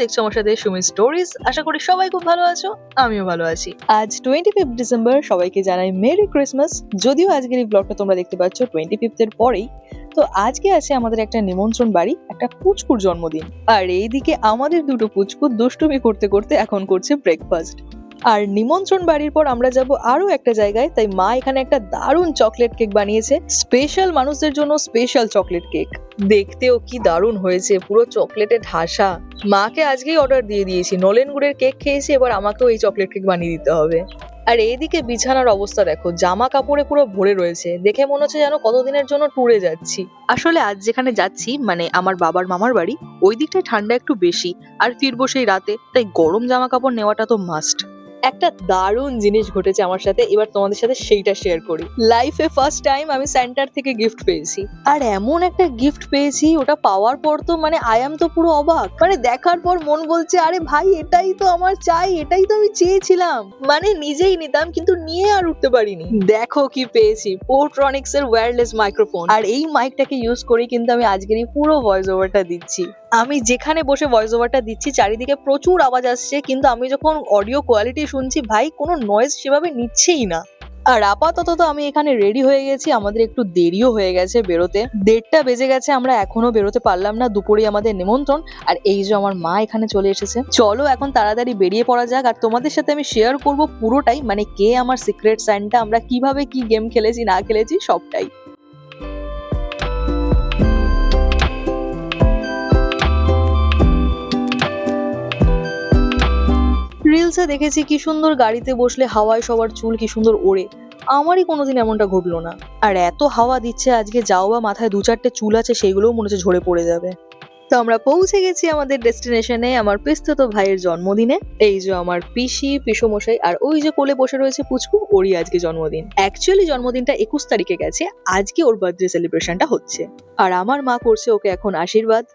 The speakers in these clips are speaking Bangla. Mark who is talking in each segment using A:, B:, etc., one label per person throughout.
A: দেখছো আমার সাথে সুমি স্টোরিজ। আশা করি সবাই খুব ভালো আছো, আমিও ভালো আছি। আজ 25 ডিসেম্বর, সবাইকে জানাই মেরি ক্রিসমাস। যদিও আজকের এই ব্লগটা তোমরা দেখতে পাচ্ছ 25 এর পরেই। তো আজকে আছে আমাদের একটা নিমন্ত্রণ বাড়ি, একটা পুচকুর জন্মদিন। আর এইদিকে আমাদের দুটো পুচকু দুষ্টুমি করতে করতে এখন করছে ব্রেকফাস্ট। আর নিমন্ত্রণ বাড়ির পর আমরা যাব আরো একটা জায়গায়, তাই মা এখানে একটা দারুণ চকলেট কেক বানিয়েছে। স্পেশাল মানুষদের জন্য স্পেশাল চকলেট কেক। দেখতেও কি দারুণ হয়েছে, পুরো চকলেটে ঠাসা। মাকে আজকেই অর্ডার দিয়ে দিয়েছি, নলেন গুড়ের কেক খেয়েছি, এবার আমাকেও এই চকলেট কেক বানিয়ে দিতে হবে। আর এইদিকে বিছানার অবস্থা দেখো, জামা কাপড়ে পুরো ভরে রয়েছে। দেখে মনে হচ্ছে যেন কতদিনের জন্য ট্যুরে যাচ্ছি। আসলে আজ যেখানে যাচ্ছি, মানে আমার বাবার মামার বাড়ি, ওই দিকটায় ঠান্ডা একটু বেশি, আর ফিরবো সেই রাতে, তাই গরম জামা কাপড় নেওয়াটা তো মাস্ট। একটা দারুণ জিনিস ঘটেছে আমার সাথে, এবার তোমাদের সাথে সেইটা শেয়ার করি। লাইফে ফার্স্ট টাইম আমি সেন্টার থেকে গিফট পেয়েছি, আর এমন একটা গিফট পেয়েছি, ওটা পাওয়ার পর তো মানে আয়াম তো পুরো অবাক। মানে দেখার পর মন বলছে আরে ভাই এটাই তো আমার চাই, এটাই তো আমি চেয়েছিলাম। মানে নিজেই নিতাম কিন্তু নিয়ে আর উঠতে পারিনি। দেখো কি পেয়েছি, পোর্ট্রনিক্স এর ওয়্যারলেস মাইক্রোফোন। আর এই মাইকটাকে ইউজ করি কিন্তু আমি আজকের এই পুরো ভয়েস ওভারটা দিচ্ছি। আমি যেখানে বসে ভয়েস ওভারটা দিচ্ছি চারিদিকে প্রচুর আওয়াজ আসছে, কিন্তু আমি যখন অডিও কোয়ালিটি শুনছি ভাই কোনো নয়েজ সেভাবে নিচ্ছেই না। আর আপাতত তো আমি এখানে রেডি হয়ে গেছি, আমাদের একটু দেরিও হয়ে গেছে বেরোতে। 1:30 বেজে গেছে, আমরা এখনো বেরোতে পারলাম না, দুপুরে আমাদের নিমন্ত্রণ। আর এই যে আমার মা এখানে চলে এসেছে। চলো এখন তাড়াতাড়ি বেরিয়ে পড়া যাক, আর তোমাদের সাথে আমি শেয়ার করব পুরোটাই, মানে কে আমার সিক্রেট সান্টা, আমরা কিভাবে কি গেম খেলেছি না খেলেছি সবটাই। রিলসে দেখেছি কি সুন্দর গাড়িতে বসলে হাওয়ায় সবার চুল কি সুন্দর ওড়ে, আমারই কোনোদিন এমনটা ঘটলো না। আর এত হাওয়া দিচ্ছে আজকে, যাও বা মাথায় 2-4টে চুল আছে সেগুলোও মনে হচ্ছে ঝরে পড়ে যাবে। তো আমরা পৌঁছে গেছি আমাদের ডেস্টিনেশনে, আমার পিস্তত ভাইয়ের জন্মদিনে। এই যে আমার পিসি পিসমশাই, আর ওই যে কোলে বসে রয়েছে পুচকু, ওরই আজকে জন্মদিন। অ্যাকচুয়ালি জন্মদিনটা 21 তারিখে গেছে, আজকে ওর বার্থডে সেলিব্রেশনটা হচ্ছে। আর আমার মা করছে ওকে এখন আশীর্বাদ।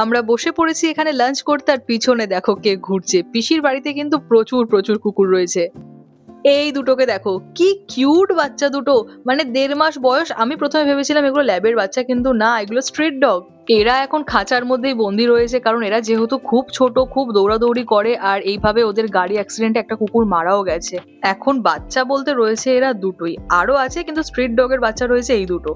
A: আমরা বসে পড়েছি এখানে লাঞ্চ করতে, আর পিছনে দেখো কে ঘুরছে। পিসির বাড়িতে কিন্তু প্রচুর প্রচুর কুকুর রয়েছে। এই দুটোকে দেখো কি কিউট বাচ্চা দুটো, মানে 1.5 মাস বয়স। আমি প্রথমে ভেবেছিলাম এগুলো ল্যাবের বাচ্চা, কিন্তু না, এগুলো স্ট্রিট ডগ। এরা এখন খাঁচার মধ্যেই বন্দি রয়েছে, কারণ এরা যেহেতু খুব ছোট, খুব দৌড়াদৌড়ি করে, আর এইভাবে ওদের গাড়ি অ্যাক্সিডেন্টে একটা কুকুর মারাও গেছে। এখন বাচ্চা বলতে রয়েছে এরা দুটোই, আরো আছে কিন্তু স্ট্রিট ডগের বাচ্চা রয়েছে এই দুটো।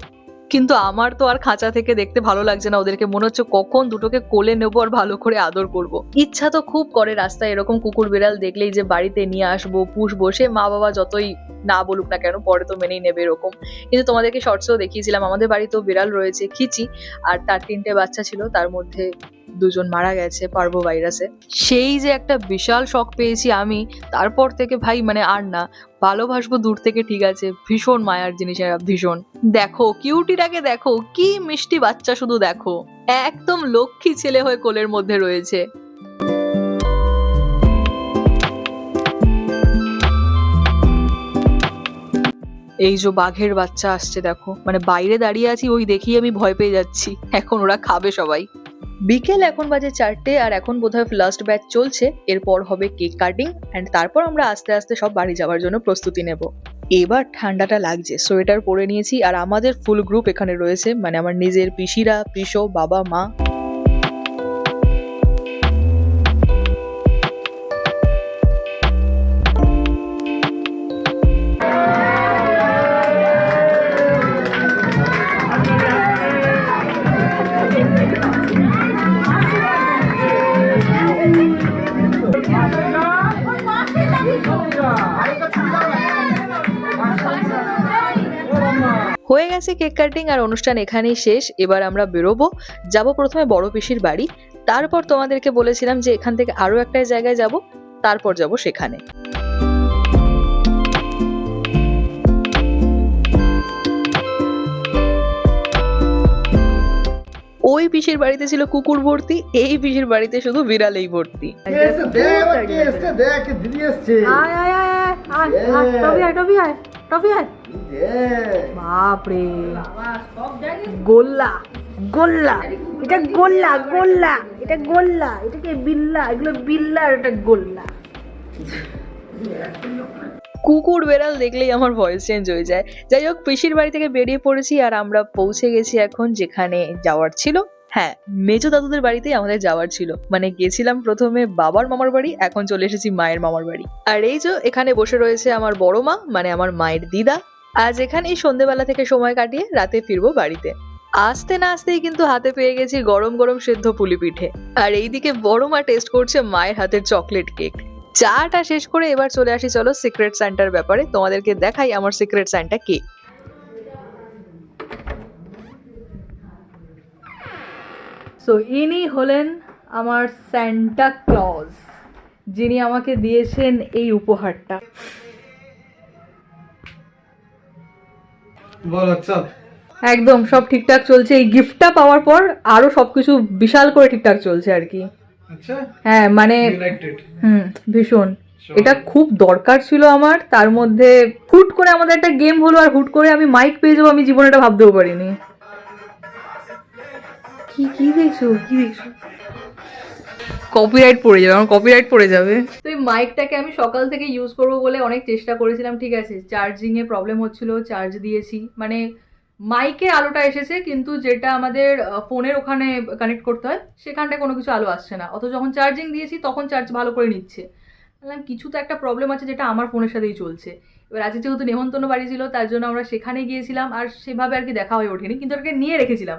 A: কিন্তু আমার তো আর খাঁচা থেকে দেখতে ভালো লাগছে না ওদেরকে, মনে হচ্ছে কখন দুটোকে কোলে নেবো আর ভালো করে আদর করব। ইচ্ছা তো খুব করে রাস্তায় এরকম কুকুর বিড়াল দেখলেই যে বাড়িতে নিয়ে আসবো, পুষবো। সে মা বাবা যতই না বলুক না কেন, পরে তো মেনেই নেবে এরকম। কিন্তু তোমাদেরকে শর্টসেও দেখিয়েছিলাম, আমাদের বাড়িতেও বিড়াল রয়েছে খিচি, আর তার 3টে বাচ্চা ছিল, তার মধ্যে 2জন মারা গেছে পার্ভো ভাইরাসে। সেই যে একটা বিশাল শক পেয়েছি আমি, তারপর থেকে ভাই মানে আর না, ভালোবাসবো দূর থেকে ঠিক আছে, ভীষণ মায়ার জিনিস এরা, ভীষণ। দেখো কিউটিটাকে দেখো, কি মিষ্টি বাচ্চা, শুধু দেখো, একদম লক্ষ্মী ছেলে হয়ে কোলের মধ্যে রয়েছে। এই যে বাঘের বাচ্চা আসছে দেখো, মানে বাইরে দাঁড়িয়ে আছি ওই দেখি আমি ভয় পেয়ে যাচ্ছি। এখন ওরা খাবে সবাই। বিকেল এখন বাজে 4টে, আর এখন বোধহয় লাস্ট ব্যাচ চলছে। এরপর হবে কেক কাটিং, এন্ড তারপর আমরা আস্তে আস্তে সব বাড়ি যাওয়ার জন্য প্রস্তুতি নেব। এবার ঠান্ডাটা লাগছে, সোয়েটার পরে নিয়েছি। আর আমাদের ফুল গ্রুপ এখানে রয়েছে, মানে আমার নিজের পিসিরা, পিসো, বাবা, মা। হয়ে গেছে কেক কাটিং, আর অনুষ্ঠান এখানেই শেষ। এবার আমরা বেরোবো, যাব প্রথমে বড় পিসির বাড়ি, তারপর তোমাদেরকে বলেছিলাম যে এখান থেকে আরো একটা জায়গায় যাব, তারপর যাব সেখানে। ওই পিসির বাড়িতে ছিল কুকুর ভর্তি, এই পিসির বাড়িতে শুধু বিড়ালেই ভর্তি। বাপরে গোল্লা গোল্লা, এটা গোল্লা, গোল্লা, এটা গোল্লা, এটাকে বিল্লা, এগুলো বিল্লা আর এটা গোল্লা। কুকুর বেড়াল দেখলেই আমার ভয়েস চেঞ্জ হয়ে যায়। যাই হোক, পিসির বাড়ি থেকে বেরিয়ে পড়েছি আর আমরা পৌঁছে গেছি এখন যেখানে যাওয়ার ছিল। হ্যাঁ, মেজো দাদুদের বাড়িতেই আমাদের যাওয়ার ছিল। মানে গেছিলাম প্রথমে বাবার মামার বাড়ি, এখন চলে এসেছি মায়ের মামার বাড়ি। আর এই যে এখানে বসে রয়েছে আমার বড় মা, মানে আমার মায়ের দিদা। আজ এখানেই সন্ধ্যেবেলা থেকে সময় কাটিয়ে রাতে ফিরবো বাড়িতে। আসতে না আসতেই কিন্তু হাতে পেয়ে গেছি গরম গরম সেদ্ধ পুলি পিঠে। আর এইদিকে বড় মা টেস্ট করছে মায়ের হাতের চকলেট কেক। চাটা শেষ করে এবার চলে আসি চলো সিক্রেট স্যান্টার ব্যাপারে, তোমাদেরকে দেখাই আমার সিক্রেট স্যান্টা কে। সো ইনি হলেন আমার স্যান্টা ক্লজ, যিনি আমাকে দিয়েছেন এই উপহারটা। একদম সব ঠিকঠাক চলছে। এই গিফটটা পাওয়ার পর আরো সবকিছু বিশাল করে ঠিকঠাক চলছে আর কি। হ্যাঁ মানে ভীষণ এটা খুব দরকার ছিল আমার। তার মধ্যে হুট করে আমাদের একটা গেম হলো আর হুট করে আমি মাইক পেয়ে যাবো, আমি জীবনে এটা ভাবতেও পারিনি। কি কি দেখছো, কি দেখছো? কপিরাইট পড়ে যাবে, আমার কপিরাইট পড়ে যাবে। তো এই মাইকটাকে আমি সকাল থেকে ইউজ করবো বলে অনেক চেষ্টা করেছিলাম, ঠিক আছে, চার্জিং এ প্রবলেম হচ্ছিল, চার্জ দিয়েছি, মানে মাইকে আলোটা এসেছে কিন্তু যেটা আমাদের ফোনের ওখানে কানেক্ট করতে হয় সেখানটায় কোনো কিছু আলো আসছে না। অথচ যখন চার্জিং দিয়েছি তখন চার্জ ভালো করে নিচ্ছে। বললাম কিছু তো একটা প্রবলেম আছে যেটা আমার ফোনের সাথেই চলছে। এবার আজকে যেহেতু নেমন্তন্ন বাড়ি ছিল তার জন্য আমরা সেখানে গিয়েছিলাম, আর সেভাবে আর কি দেখা হয়ে ওঠেনি, কিন্তু ওটাকে নিয়ে রেখেছিলাম।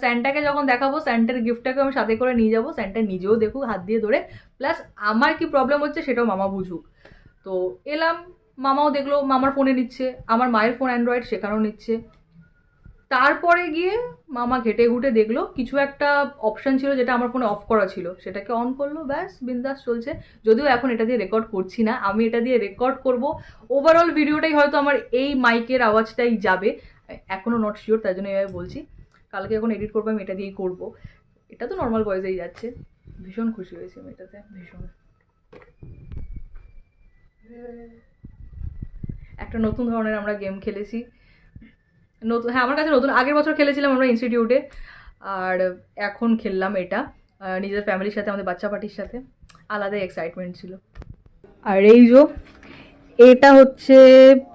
A: স্যান্টাকে যখন দেখাবো স্যান্টার গিফটটাকে আমি সাথে করে নিয়ে যাবো, স্যান্টা নিজেও দেখুক হাত দিয়ে ধরে, প্লাস আমার কি প্রবলেম হচ্ছে সেটাও মামা বুঝুক। তো এলাম, মামাও দেখলো, মামার ফোনে নিচ্ছে, আমার মায়ের ফোন অ্যান্ড্রয়েড, সেখানেও নিচ্ছে। তারপরে গিয়ে মামা ঘেটে ঘুটে দেখলো কিছু একটা অপশন ছিল যেটা আমার ফোনে অফ করা ছিল, সেটাকে অন করলো, ব্যাস বিন্দাস চলছে। যদিও এখন এটা দিয়ে রেকর্ড করছি না, আমি এটা দিয়ে রেকর্ড করব। ওভারঅল ভিডিওটাই হয়তো আমার এই মাইকের আওয়াজটাই যাবে, এখনও নট শিওর, তাই জন্য এভাবে বলছি। কালকে যখন এডিট করবো আমি এটা দিয়েই করবো। এটা তো নর্মাল ভয়েসেই যাচ্ছে। ভীষণ খুশি হয়েছি আমি এটাতে, ভীষণ। একটা নতুন ধরনের আমরা গেম খেলেছি, নতুন, হ্যাঁ আমার কাছে নতুন। আগের বছর খেলেছিলাম আমরা ইনস্টিটিউটে, আর এখন খেললাম এটা নিজের ফ্যামিলির সাথে, আমাদের বাচ্চা পার্টির সাথে। আলাদাই এক্সাইটমেন্ট ছিল। আর এই যে এটা হচ্ছে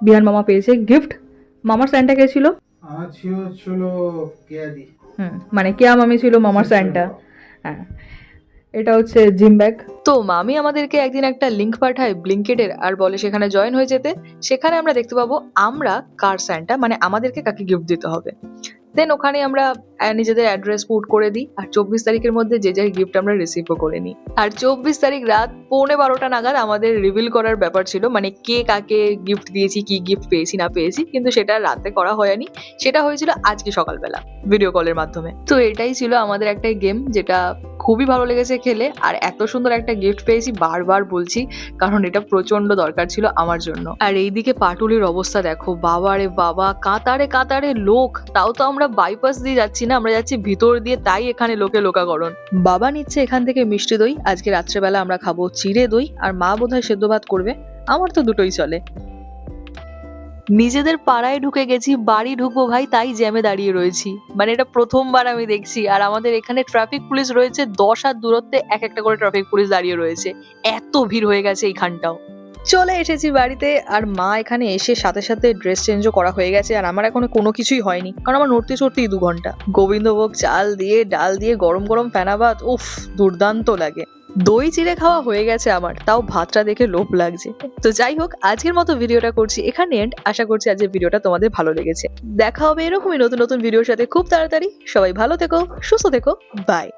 A: বিহান মামা পেয়েছে গিফট। মামার স্যান্টা কে ছিল? মানে কেয়া মামি ছিল মামার স্যান্টা। হ্যাঁ, এটা হচ্ছে জিম ব্যাগ। তো মামি আমাদেরকে একদিন একটা লিংক পাঠায় ব্লিঙ্কিটের, আর বলে সেখানে জয়েন হয়ে যেতে। সেখানে আমরা দেখতে পাবো আমরা কার স্যান্টা, মানে আমাদেরকে কাকে গিফট দিতে হবে। দেন ওখানে আমরা নিজেদের অ্যাড্রেস পুট করে দিই, আর 24 তারিখের মধ্যে যে যাই গিফট আমরা রিসিভও করে নিই। আর 24 তারিখ রাত 11:15 নাগাদ আমাদের রিভিল করার ব্যাপার ছিল, মানে কে কাকে গিফট দিয়েছি, কি গিফট পেয়েছি না পেয়েছি, কিন্তু সেটা রাতে করা হয়নি, সেটা হয়েছিল আজকে সকালবেলা ভিডিও কলের মাধ্যমে। তো এটাই ছিল আমাদের একটা গেম, যেটা খুবই ভালো লেগেছে খেলে, আর এত সুন্দর একটা গিফট পেয়েছি বারবার বলছি, কারণ এটা প্রচন্ড দরকার ছিল আমার জন্য। আর এইদিকে পাটুলির অবস্থা দেখো, বাবা রে বাবা, কাতারে কাতারে লোক, তাও তো আমরা বাইপাস দিয়ে যাচ্ছি না, আমরা যাচ্ছি ভিতর দিয়ে, তাই এখানে লোকে লোকাগরণ। বাবা নিচ্ছে এখান থেকে মিষ্টি দই, আজকে রাত্রেবেলা আমরা খাবো চিড়ে দই, আর মা বোধহয় সেদ্ধ ভাত করবে, আমার তো দুটোই চলে। নিজেদের পাড়ায় ঢুকে গেছি, বাড়ি ঢুকবো ভাই তাই জ্যামে দাঁড়িয়ে রয়েছি, মানে এটা প্রথমবার আমি দেখছি। আর আমাদের এখানে ট্রাফিক পুলিশ রয়েছে 10 হাত দূরত্বে, এক একটা করে ট্রাফিক পুলিশ দাঁড়িয়ে রয়েছে, এত ভিড় হয়ে গেছে এইখানটাও। চলে এসেছি বাড়িতে, আর মা এখানে এসে সাথে সাথে ড্রেস চেঞ্জও করা হয়ে গেছে, আর আমার এখনো কোনো কিছুই হয়নি, কারণ আমার নড়তে চড়তেই 2 ঘন্টা। গোবিন্দভোগ চাল দিয়ে ডাল দিয়ে গরম গরম ফেনা ভাত, উফ দুর্দান্ত লাগে। দই চিড়ে খাওয়া হয়ে গেছে আমার, তাও ভাতটা দেখে লোভ লাগছে। তো যাই হোক, আজকের মতো ভিডিওটা করছি এখানে এন্ড। আশা করছি আজকের ভিডিওটা তোমাদের ভালো লেগেছে। দেখা হবে এরকমই নতুন নতুন ভিডিওর সাথে খুব তাড়াতাড়ি। সবাই ভালো থেকো, সুস্থ থেকো, বাই।